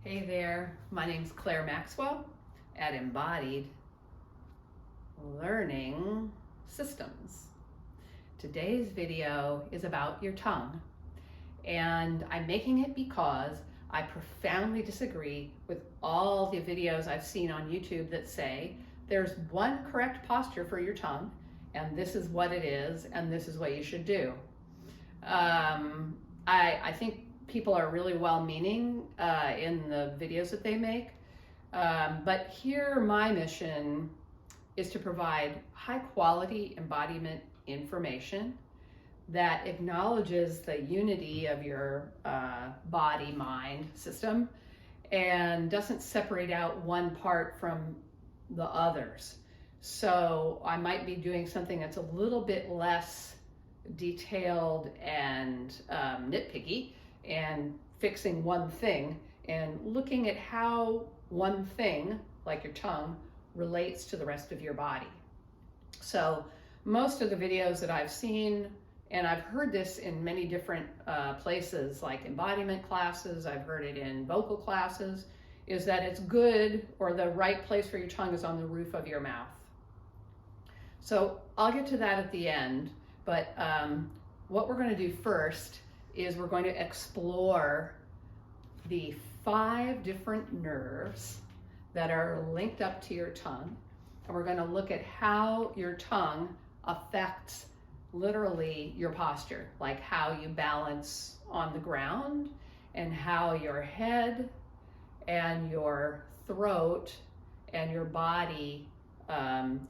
Hey there, my name's Clare Maxwell at Embodied Learning Systems. Today's video is about your tongue, and I'm making it because I profoundly disagree with all the videos I've seen on YouTube that say there's one correct posture for your tongue, and this is what it is, and this is what you should do. I think people are really well-meaning in the videos that they make, but here my mission is to provide high-quality embodiment information that acknowledges the unity of your body-mind system and doesn't separate out one part from the others. So I might be doing something that's a little bit less detailed and nitpicky, and fixing one thing and looking at how one thing, like your tongue, relates to the rest of your body. So most of the videos that I've seen, and I've heard this in many different places, like embodiment classes, I've heard it in vocal classes, is that it's good, or the right place for your tongue is on the roof of your mouth. So I'll get to that at the end, but what we're going to do first is we're going to explore the 5 different nerves that are linked up to your tongue. And we're going to look at how your tongue affects literally your posture, like how you balance on the ground and how your head and your throat and your body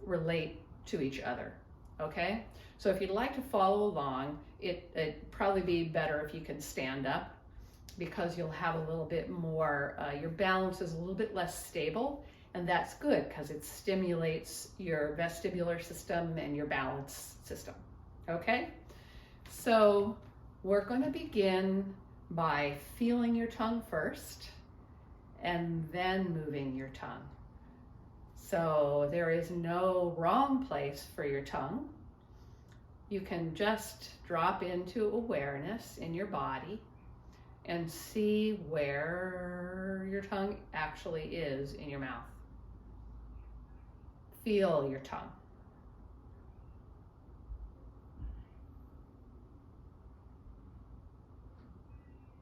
relate to each other. Okay? So if you'd like to follow along, it'd probably be better if you can stand up, because you'll have a little bit more, your balance is a little bit less stable, and that's good because it stimulates your vestibular system and your balance system. Okay? So we're going to begin by feeling your tongue first and then moving your tongue. So there is no wrong place for your tongue. You can just drop into awareness in your body and see where your tongue actually is in your mouth. Feel your tongue.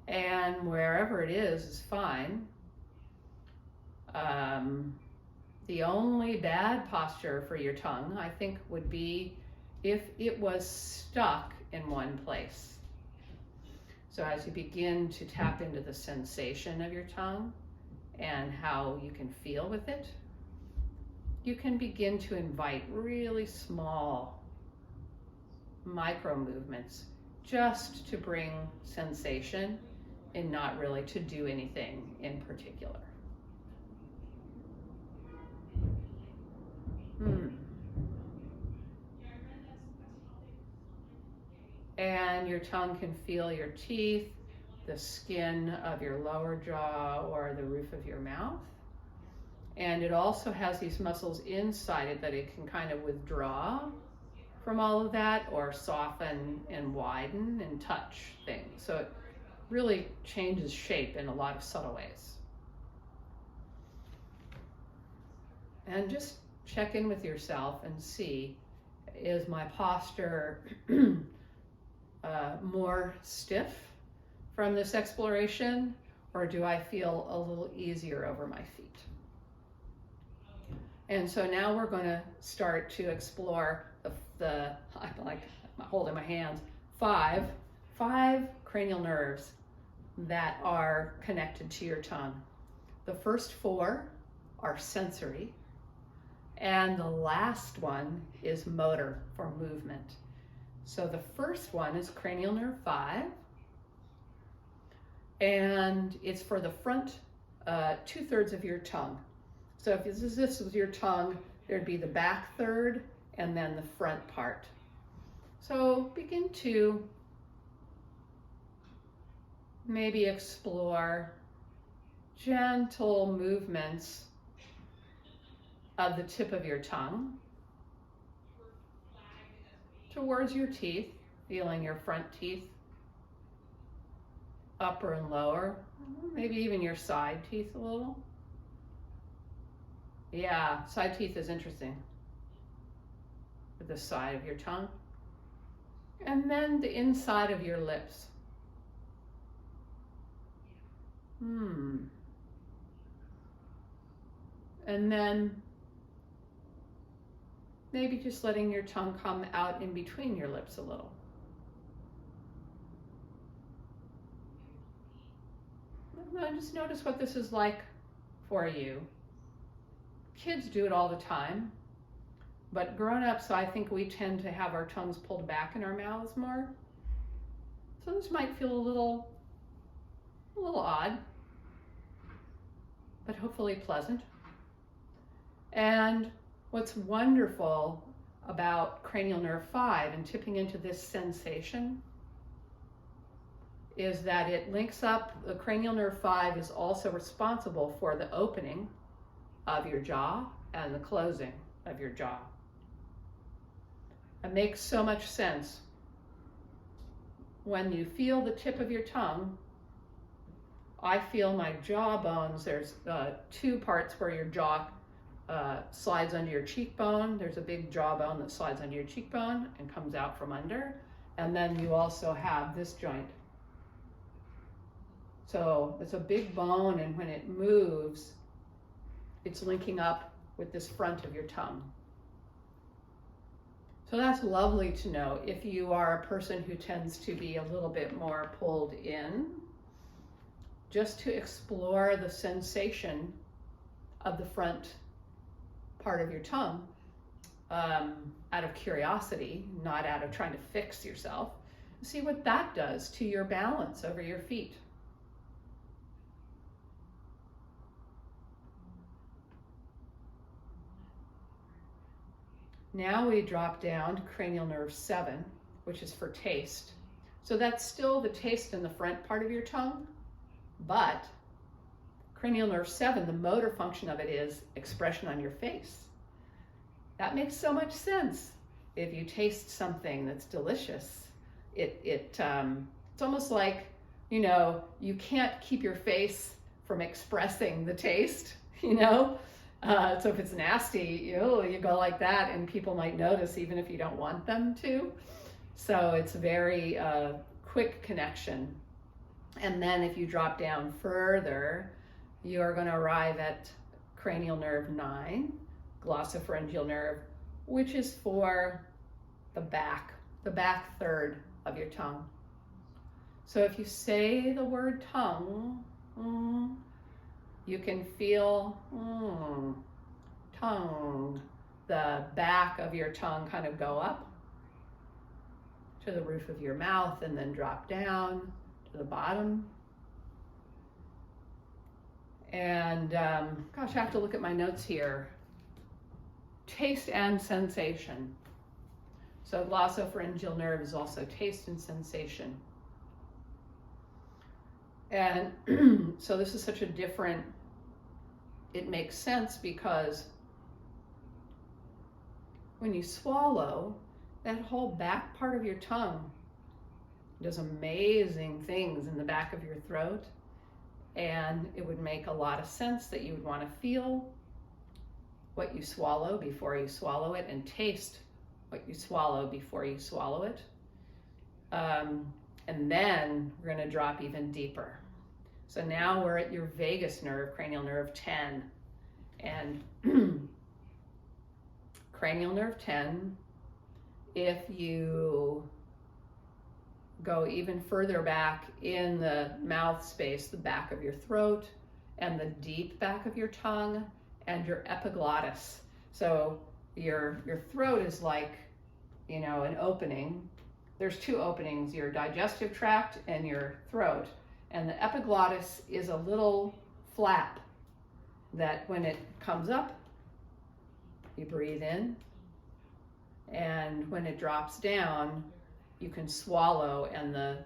And wherever it is fine. The only bad posture for your tongue, I think, would be if it was stuck in one place. So as you begin to tap into the sensation of your tongue and how you can feel with it, you can begin to invite really small micro movements just to bring sensation and not really to do anything in particular. And your tongue can feel your teeth, the skin of your lower jaw, or the roof of your mouth. And it also has these muscles inside it that it can kind of withdraw from all of that, or soften and widen and touch things. So it really changes shape in a lot of subtle ways. And just check in with yourself and see, is my posture more stiff from this exploration, or do I feel a little easier over my feet? And so now we're going to start to explore I'm like holding my hands, five cranial nerves that are connected to your tongue. The first 4 are sensory, and the last one is motor, for movement. So the first one is cranial nerve 5, and it's for the front 2/3 of your tongue. So if this was your tongue, there'd be the back third and then the front part. So begin to maybe explore gentle movements of the tip of your tongue towards your teeth, feeling your front teeth, upper and lower, maybe even your side teeth a little. Yeah, side teeth is interesting. With the side of your tongue. And then the inside of your lips. And then maybe just letting your tongue come out in between your lips a little. And just notice what this is like for you. Kids do it all the time, but grown-ups, I think we tend to have our tongues pulled back in our mouths more. So this might feel a little odd, but hopefully pleasant. And what's wonderful about cranial nerve 5 and tipping into this sensation is that it links up, the cranial nerve 5 is also responsible for the opening of your jaw and the closing of your jaw. It makes so much sense. When you feel the tip of your tongue, I feel my jaw bones. There's two parts where your jaw slides under your cheekbone. There's a big jawbone that slides under your cheekbone and comes out from under. And then you also have this joint. So it's a big bone, and when it moves, it's linking up with this front of your tongue. So that's lovely to know if you are a person who tends to be a little bit more pulled in, just to explore the sensation of the front part of your tongue out of curiosity, not out of trying to fix yourself. See what that does to your balance over your feet. Now we drop down to cranial nerve 7, which is for taste. So that's still the taste in the front part of your tongue, but cranial nerve 7, the motor function of it is expression on your face. That makes so much sense. If you taste something that's delicious, it's almost like, you know, you can't keep your face from expressing the taste, you know? So if it's nasty, you go like that, and people might notice even if you don't want them to. So it's very quick connection. And then if you drop down further, you're going to arrive at cranial nerve 9, glossopharyngeal nerve, which is for the back third of your tongue. So if you say the word tongue, you can feel tongue, the back of your tongue kind of go up to the roof of your mouth and then drop down to the bottom. And gosh, I have to look at my notes here. Taste and sensation. So glossopharyngeal nerve is also taste and sensation. And so this is such a different, it makes sense because when you swallow, that whole back part of your tongue does amazing things in the back of your throat. And it would make a lot of sense that you would want to feel what you swallow before you swallow it, and taste what you swallow before you swallow it. And then we're going to drop even deeper. So now we're at your vagus nerve, cranial nerve 10. And cranial nerve 10, if you go even further back in the mouth space, the back of your throat and the deep back of your tongue and your epiglottis. So your throat is like, you know, an opening. There's two openings, your digestive tract and your throat. And the epiglottis is a little flap that when it comes up, you breathe in. And when it drops down, you can swallow and the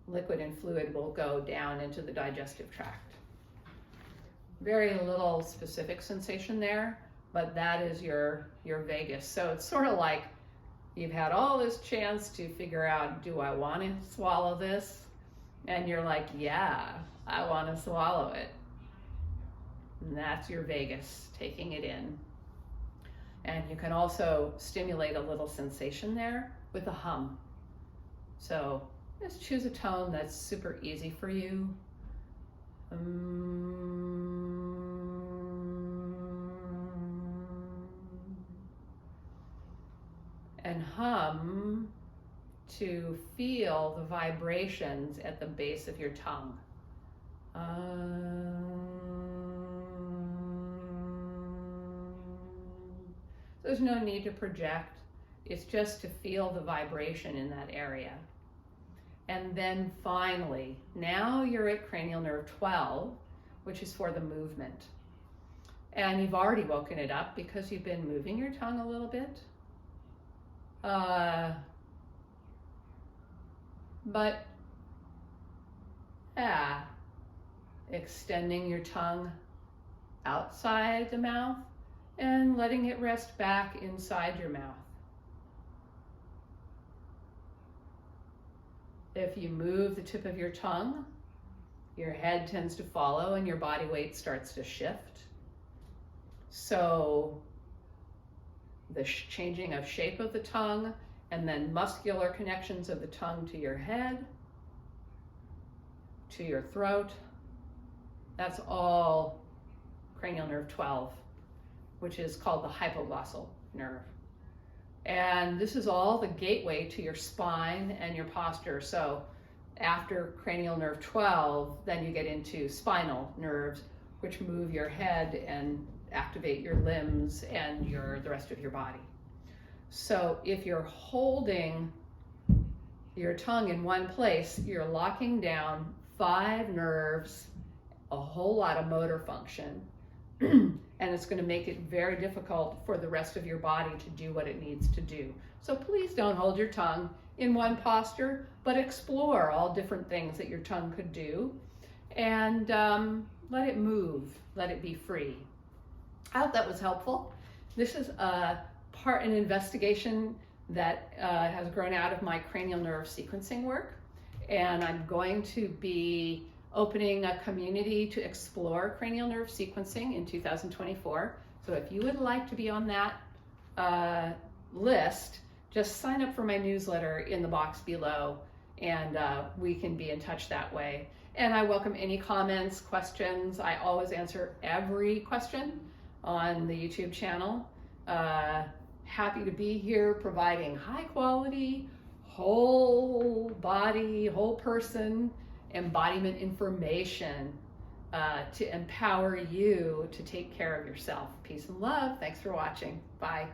liquid and fluid will go down into the digestive tract. Very little specific sensation there, but that is your vagus. So it's sort of like you've had all this chance to figure out, do I want to swallow this? And you're like, yeah, I want to swallow it. And that's your vagus, taking it in. And you can also stimulate a little sensation there with a hum. So just choose a tone that's super easy for you. And hum to feel the vibrations at the base of your tongue. There's no need to project. It's just to feel the vibration in that area. And then finally, now you're at cranial nerve 12, which is for the movement. And you've already woken it up because you've been moving your tongue a little bit. But extending your tongue outside the mouth and letting it rest back inside your mouth. If you move the tip of your tongue, your head tends to follow and your body weight starts to shift. So the changing of shape of the tongue and then muscular connections of the tongue to your head, to your throat, that's all cranial nerve 12, which is called the hypoglossal nerve. And this is all the gateway to your spine and your posture. So after cranial nerve 12, then you get into spinal nerves, which move your head and activate your limbs and the rest of your body. So if you're holding your tongue in one place, you're locking down 5 nerves, a whole lot of motor function, and it's going to make it very difficult for the rest of your body to do what it needs to do. So please don't hold your tongue in one posture, but explore all different things that your tongue could do, and let it move, let it be free. I hope that was helpful. This is an investigation that has grown out of my cranial nerve sequencing work, and I'm going to be opening a community to explore cranial nerve sequencing in 2024. So if you would like to be on that list, just sign up for my newsletter in the box below, and we can be in touch that way. And I welcome any comments, questions. I always answer every question on the YouTube channel. Happy to be here providing high quality, whole body, whole person embodiment information to empower you to take care of yourself. Peace and love. Thanks for watching. Bye.